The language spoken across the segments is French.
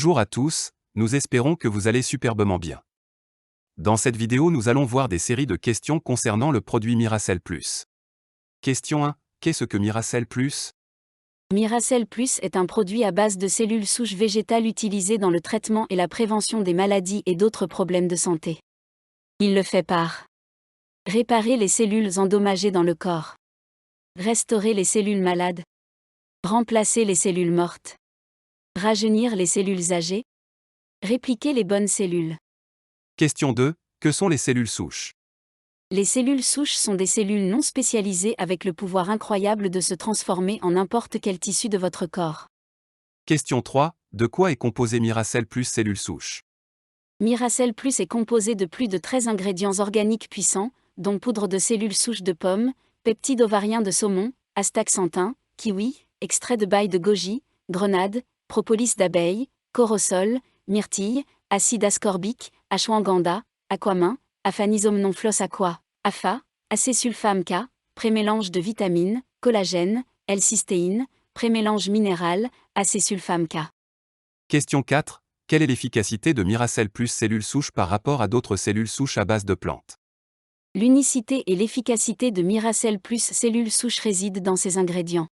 Bonjour à tous, nous espérons que vous allez superbement bien. Dans cette vidéo, nous allons voir des séries de questions concernant le produit Miracell Plus. Question 1. Qu'est-ce que Miracell Plus? Miracell Plus est un produit à base de cellules souches végétales utilisé dans le traitement et la prévention des maladies et d'autres problèmes de santé. Il le fait par réparer les cellules endommagées dans le corps, restaurer les cellules malades, remplacer les cellules mortes, rajeunir les cellules âgées, répliquer les bonnes cellules. Question 2. Que sont les cellules souches? Les cellules souches sont des cellules non spécialisées avec le pouvoir incroyable de se transformer en n'importe quel tissu de votre corps. Question 3. De quoi est composé Miracell Plus cellules souches? Miracell Plus est composé de plus de 13 ingrédients organiques puissants, dont poudre de cellules souches de pommes, peptides ovariens de saumon, astaxanthin, kiwi, extrait de baille de goji, grenade, propolis d'abeille, corosol, myrtille, acide ascorbique, ashwagandha, aquamin, aphanisom-non-floss aqua, AFA, acésulfame K, prémélange de vitamines, collagène, L-cystéine, prémélange minéral, acésulfame K. Question 4. Quelle est l'efficacité de Miracell Plus cellules souches par rapport à d'autres cellules souches à base de plantes? L'unicité et l'efficacité de Miracell Plus cellules souches résident dans ses ingrédients.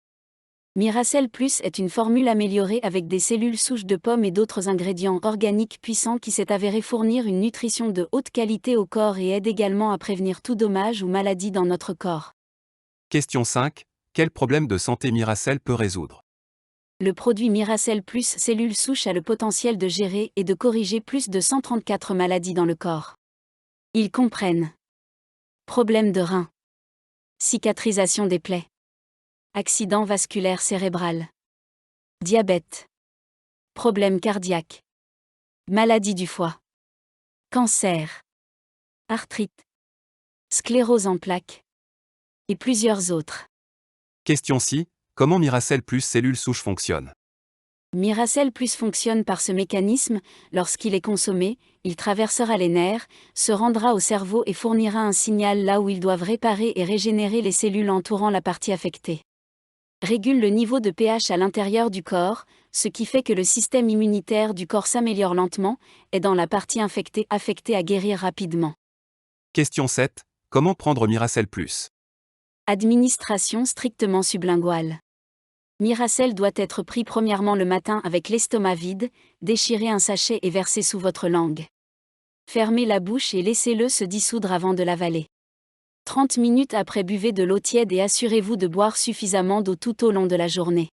Miracell Plus est une formule améliorée avec des cellules souches de pommes et d'autres ingrédients organiques puissants qui s'est avéré fournir une nutrition de haute qualité au corps et aide également à prévenir tout dommage ou maladie dans notre corps. Question 5. Quel problème de santé Miracell peut résoudre? Le produit Miracell Plus cellules souches a le potentiel de gérer et de corriger plus de 134 maladies dans le corps. Ils comprennent problèmes de reins, cicatrisation des plaies, accident vasculaire cérébral, diabète, problèmes cardiaques, maladie du foie, cancer, arthrite, sclérose en plaques, et plusieurs autres. Question 6. Comment Miracell Plus cellules souches fonctionne? Miracell Plus fonctionne par ce mécanisme, lorsqu'il est consommé, il traversera les nerfs, se rendra au cerveau et fournira un signal là où ils doivent réparer et régénérer les cellules entourant la partie affectée. Régule le niveau de pH à l'intérieur du corps, ce qui fait que le système immunitaire du corps s'améliore lentement, aidant la partie infectée à guérir rapidement. Question 7. Comment prendre Miracell Plus? Administration strictement sublinguale. Miracell doit être pris premièrement le matin avec l'estomac vide, déchirez un sachet et versez sous votre langue. Fermez la bouche et laissez-le se dissoudre avant de l'avaler. 30 minutes après, buvez de l'eau tiède et assurez-vous de boire suffisamment d'eau tout au long de la journée.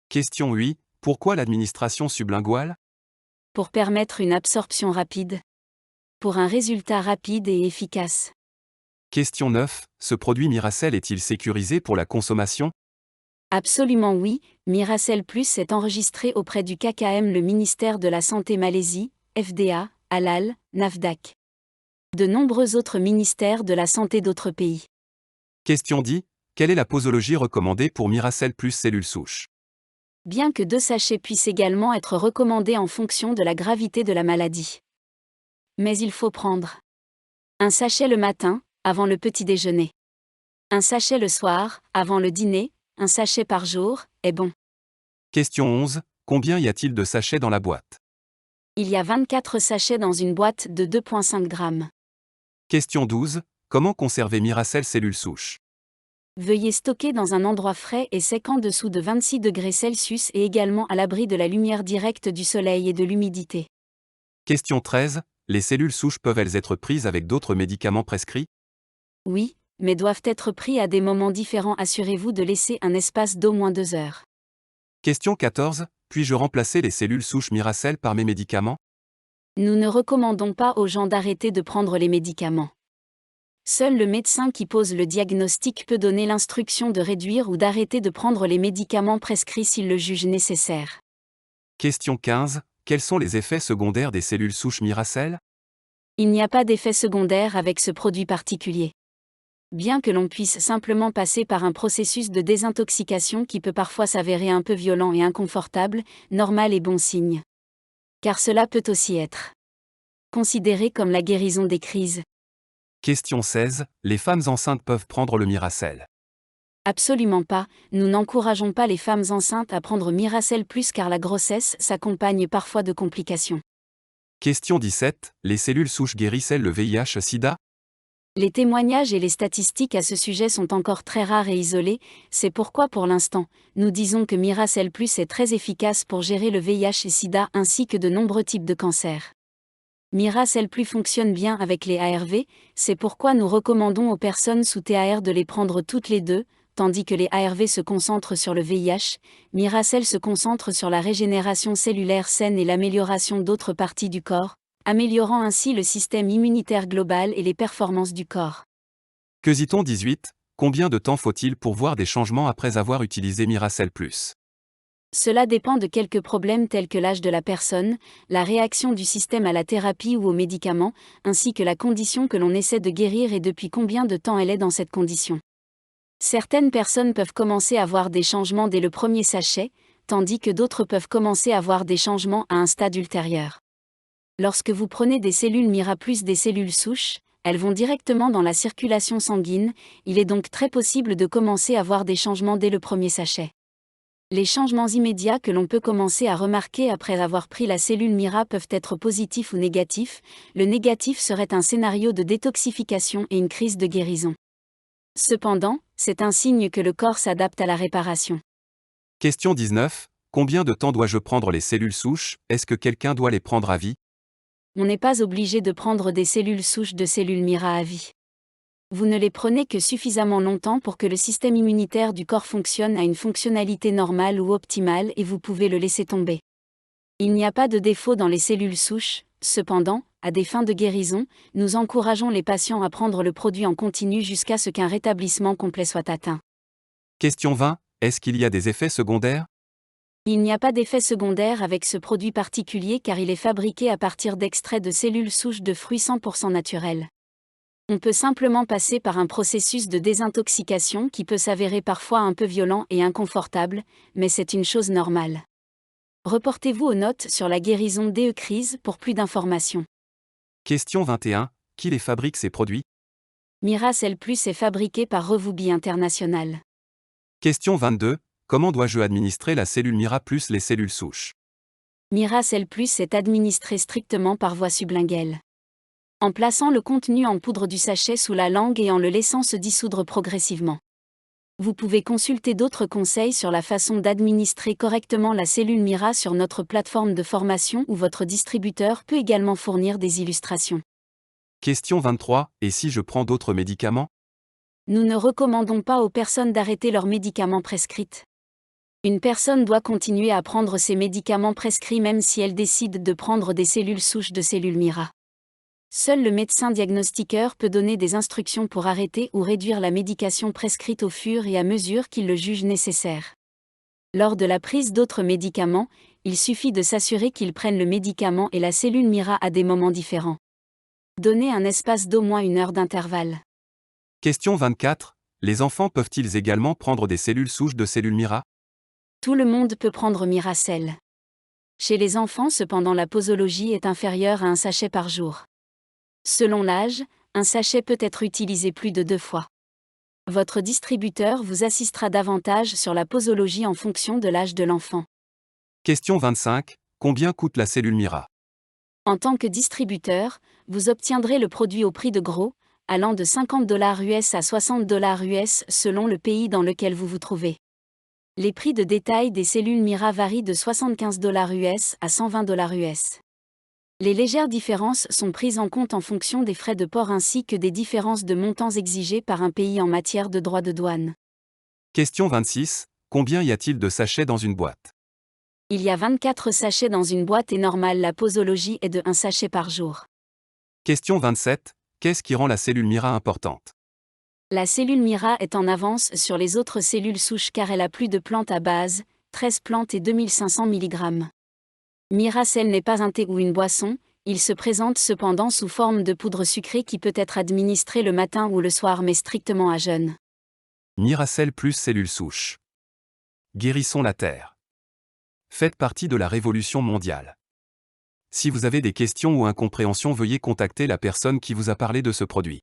Question 8. Pourquoi l'administration sublinguale? Pour permettre une absorption rapide. Pour un résultat rapide et efficace. Question 9. Ce produit Miracell est-il sécurisé pour la consommation? Absolument oui, Miracell Plus est enregistré auprès du KKM, le ministère de la Santé Malaisie, FDA, Halal, NAFDAC. De nombreux autres ministères de la santé d'autres pays. Question 10. Quelle est la posologie recommandée pour Miracell Plus cellules souches? Bien que 2 sachets puissent également être recommandés en fonction de la gravité de la maladie. Mais il faut prendre un sachet le matin, avant le petit déjeuner. Un sachet le soir, avant le dîner, un sachet par jour, est bon. Question 11. Combien y a-t-il de sachets dans la boîte? Il y a 24 sachets dans une boîte de 2,5 grammes. Question 12. Comment conserver Miracell cellules souches? Veuillez stocker dans un endroit frais et sec en dessous de 26 degrés Celsius et également à l'abri de la lumière directe du soleil et de l'humidité. Question 13. Les cellules souches peuvent-elles être prises avec d'autres médicaments prescrits? Oui, mais doivent être pris à des moments différents. Assurez-vous de laisser un espace d'au moins 2 heures. Question 14. Puis-je remplacer les cellules souches Miracell par mes médicaments? Nous ne recommandons pas aux gens d'arrêter de prendre les médicaments. Seul le médecin qui pose le diagnostic peut donner l'instruction de réduire ou d'arrêter de prendre les médicaments prescrits s'il le juge nécessaire. Question 15. Quels sont les effets secondaires des cellules souches Miracell? Il n'y a pas d'effet secondaire avec ce produit particulier. Bien que l'on puisse simplement passer par un processus de désintoxication qui peut parfois s'avérer un peu violent et inconfortable, normal et bon signe. Car cela peut aussi être considéré comme la guérison des crises. Question 16. Les femmes enceintes peuvent prendre le Miracell? Absolument pas, nous n'encourageons pas les femmes enceintes à prendre Miracell Plus car la grossesse s'accompagne parfois de complications. Question 17. Les cellules souches guérissent-elles le VIH/SIDA? Les témoignages et les statistiques à ce sujet sont encore très rares et isolés, c'est pourquoi pour l'instant, nous disons que Miracell Plus est très efficace pour gérer le VIH et SIDA ainsi que de nombreux types de cancers. Miracell Plus fonctionne bien avec les ARV, c'est pourquoi nous recommandons aux personnes sous TAR de les prendre toutes les deux, tandis que les ARV se concentrent sur le VIH, Miracell se concentre sur la régénération cellulaire saine et l'amélioration d'autres parties du corps, améliorant ainsi le système immunitaire global et les performances du corps. Quesiton 18. Combien de temps faut-il pour voir des changements après avoir utilisé Miracell Plus? Cela dépend de quelques problèmes tels que l'âge de la personne, la réaction du système à la thérapie ou aux médicaments, ainsi que la condition que l'on essaie de guérir et depuis combien de temps elle est dans cette condition. Certaines personnes peuvent commencer à voir des changements dès le premier sachet, tandis que d'autres peuvent commencer à voir des changements à un stade ultérieur. Lorsque vous prenez des cellules Mira plus des cellules souches, elles vont directement dans la circulation sanguine, il est donc très possible de commencer à voir des changements dès le premier sachet. Les changements immédiats que l'on peut commencer à remarquer après avoir pris la cellule Mira peuvent être positifs ou négatifs. Le négatif serait un scénario de détoxification et une crise de guérison. Cependant, c'est un signe que le corps s'adapte à la réparation. Question 19. Combien de temps dois-je prendre les cellules souches? Est-ce que quelqu'un doit les prendre à vie? On n'est pas obligé de prendre des cellules souches de cellules Mira à vie. Vous ne les prenez que suffisamment longtemps pour que le système immunitaire du corps fonctionne à une fonctionnalité normale ou optimale et vous pouvez le laisser tomber. Il n'y a pas de défaut dans les cellules souches, cependant, à des fins de guérison, nous encourageons les patients à prendre le produit en continu jusqu'à ce qu'un rétablissement complet soit atteint. Question 20. Est-ce qu'il y a des effets secondaires? Il n'y a pas d'effet secondaire avec ce produit particulier car il est fabriqué à partir d'extraits de cellules souches de fruits 100% naturels. On peut simplement passer par un processus de désintoxication qui peut s'avérer parfois un peu violent et inconfortable, mais c'est une chose normale. Reportez-vous aux notes sur la guérison DE-Crise pour plus d'informations. Question 21. Qui les fabrique ces produits? Miracell Plus est fabriqué par Revoubi International. Question 22. Comment dois-je administrer la cellule Mira plus les cellules souches? Miracell Plus est administré strictement par voie sublinguale. En plaçant le contenu en poudre du sachet sous la langue et en le laissant se dissoudre progressivement. Vous pouvez consulter d'autres conseils sur la façon d'administrer correctement la cellule Mira sur notre plateforme de formation ou votre distributeur peut également fournir des illustrations. Question 23. Et si je prends d'autres médicaments? Nous ne recommandons pas aux personnes d'arrêter leurs médicaments prescrits. Une personne doit continuer à prendre ses médicaments prescrits même si elle décide de prendre des cellules souches de cellules Mira. Seul le médecin diagnostiqueur peut donner des instructions pour arrêter ou réduire la médication prescrite au fur et à mesure qu'il le juge nécessaire. Lors de la prise d'autres médicaments, il suffit de s'assurer qu'ils prennent le médicament et la cellule Mira à des moments différents. Donnez un espace d'au moins 1 heure d'intervalle. Question 24. Les enfants peuvent-ils également prendre des cellules souches de cellules Mira? Tout le monde peut prendre Miracell. Chez les enfants cependant la posologie est inférieure à 1 sachet par jour. Selon l'âge, un sachet peut être utilisé plus de 2 fois. Votre distributeur vous assistera davantage sur la posologie en fonction de l'âge de l'enfant. Question 25. Combien coûte la cellule Mira? En tant que distributeur, vous obtiendrez le produit au prix de gros, allant de $50 US à $60 US selon le pays dans lequel vous vous trouvez. Les prix de détail des cellules Mira varient de $75 US à $120 US. Les légères différences sont prises en compte en fonction des frais de port ainsi que des différences de montants exigés par un pays en matière de droits de douane. Question 26. Combien y a-t-il de sachets dans une boîte? Il y a 24 sachets dans une boîte et normale la posologie est de 1 sachet par jour. Question 27. Qu'est-ce qui rend la cellule Mira importante? La cellule Mira est en avance sur les autres cellules souches car elle a plus de plantes à base, 13 plantes et 2500 mg. Miracell n'est pas un thé ou une boisson, il se présente cependant sous forme de poudre sucrée qui peut être administrée le matin ou le soir mais strictement à jeûne. Miracell plus cellules souches. Guérissons la Terre. Faites partie de la révolution mondiale. Si vous avez des questions ou incompréhensions, veuillez contacter la personne qui vous a parlé de ce produit.